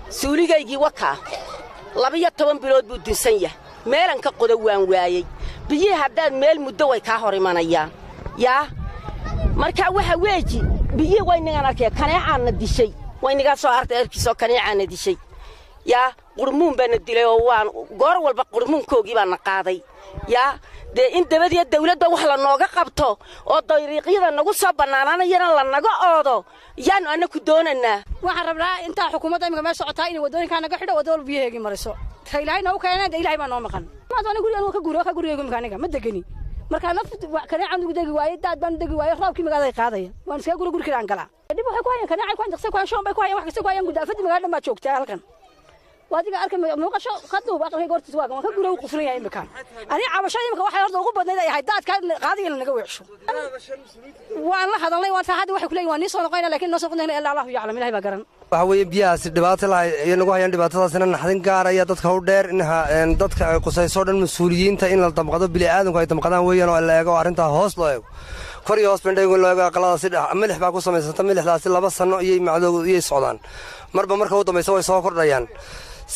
suuligaygii wakaa 12 bilood buu dinsan yahay meelan ka qodo waan waayay biyo haddaad meel muddo way ka hor imanayaan yaa marka waxa weeji biyo way nigan arkay kaneecana dishay way niga soo artay erkiisoo kaneecana dishay yaa qurmuun bana dilay oo waan goor walba qurmuunkoogii baan qaaday yaa de in dabadiya dawladda wax la nooga qabto oo dariiqyada nagu soo banaananayna la naga oodo yaan anaku doonanaa waxaan rabnaa inta xukuumadda imika meesha socotaa in wadooyinka naga xidho wadada biyaheegi mariso ilaahayna u keenay ilaahay baa noo maqan ma doona guriga ka guriga imkaaniga ma degani marka naftu kaneecan ugu degi waayay daad baan degi waayay roobkii magaalada qaadaya waan iska guriga aan galaa dib waxay ku hayaan kaneecan ku jaqsay ku shoon bay ku hayaan wax kasta ku hayaan gudaafada magaalada ma joogtaa halkan wadiga arkay muuqasho qaduu aqalkay goortiis waa ka guriga u quflan yahay imkaan ani cabashada imika waxay horta ugu badnayd ay daadka qaadiga naga weecsho waan la hadalnay waan saacad waxay ku leeyihiin waan soo noqonay laakiin noo soo noqonay ilaa Allah yaclam ilaahay baa garan waxa weeye biyahaas dhibaato lahayd ay nagu hayaan dhibaatadaasina naxdin gaar ah dadka u dheer in dadka ay qusayso dhan mas'uuliyiinta in la damqado bini'aadanku ay damqadaan weeyaan oo la eego arrinta hoos loo eego kor iyo hoos bandhigo loo eego aqalada si milix baa ku samaysanta milixdaasi 2 sano iyo macdoodu iyo socdaan marka u dambayso way soo kordhayaan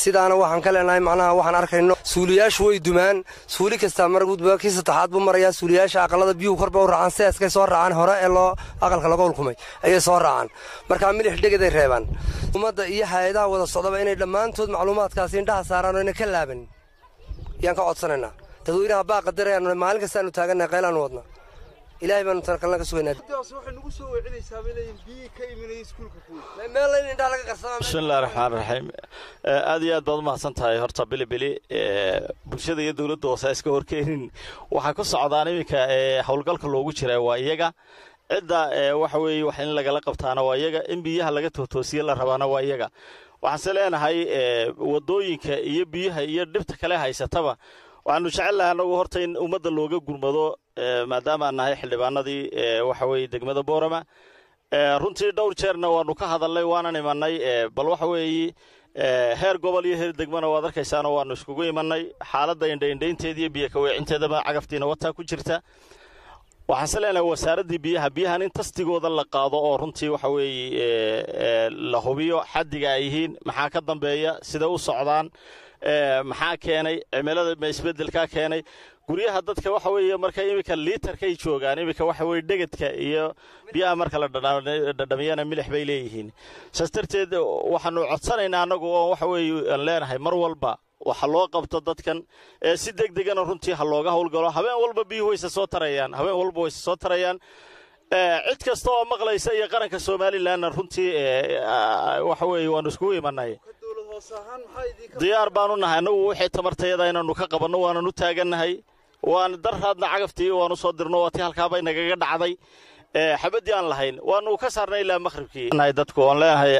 sidaana waxaan ka leenahay macnaha waxaan arkayno suuliyaashu way dumaan suuli kasta mar gudba ki saddexaad buu marayaa suuliyaasha aqalada biyuhu korba u raacaan seeskay soo raacaan hore ee loo aqalka laga ulkumay ayay soo raacaan marka milix dhigaday reebaan umada iyo hay'adaha wada socdaba inay dhamaantood macluumaadkaasi indhaha saaraan oo inay ka laaban yaan ka codsanaynaa dadweynaha baa qadarayaan maalin kasta aanu taagannahay qaylaan wadna ilaahay baan tarkalna ka sugaynaa waxay nagu soo weecinaysaa inay biyo ka imanay iskuulka meel in indhaha laga qarsamo bismillahir rahmaanir rahiim aad iyo aad baad mahadsan tahay horta bilibili bulshada iyo dawladda oo iska horkeenin waxa ku socdaan imika hawlgalka loogu jiray waa iyaga cidda waxa weeye wax in laga qabtaana waa iyaga in biyaha laga toosiyo la rabaana waa iyaga waxaan leenahay wadooyinka iyo biyaha iyo dhibta kale haysataba waxaanu jecelahay anagu horta in ummadda looga gurmado maadaama aan nahay xildhibaanadii waxa weeye degmada Boorama runtii dhowr jeerna waanu ka hadalnay waanan imanay bal waxa weeye heer gobol iyo heer degmana waad arkaysaan oo waanu iskugu imanay xaaladda indhaynteedii biyo ka weecinteedaba cagaftiina wata ku jirta waxaan leenahay wasaaradii biyahan in tastigooda la qaado oo runtii waxa weeye la hubiyo xaddiga ay yihiin maxaa ka dambeeya sida u socdaan maxaa keenay cimilada isbedelka keenay guriyaha dadka waxa weeye marka imika liitarka ay joogaan imika waxa weeye dhegadka iyo biyaha marka la dhadhamiyana milix bay leeyihiin saastarteed waxaanu codsanaynaa anagu oo waxa weeye aan leenahay mar walba waxa loo qabto dadkan si degdegan runtii ha looga hawlgalo habeen walba biyuhu way soo tarayaan cid kasta oo maqlaysa iyo qaranka Soomaaliland runtii waxa weeye waanu isku imanay diyaar baanu nahay anagu wixii tamartayada inaanu ka qabanno waanu taagannahay waan darraadna cagaftii waanu soo dirno waati halka bay nagaga dhacday xabadii aan lahayn waanu ka saarnay ilaa maqribkii dadku aan leenahay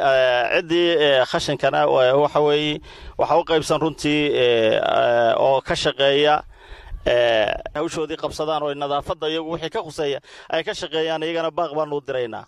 cidii khashinkana waxa weeye waxa u qaybsan runtii oo ka shaqeeya hawshoodii qabsadaan oo nadaafadda iyagu wixii ka khuseeya ay ka shaqeeyaan iyagana baaq baan u diraynaa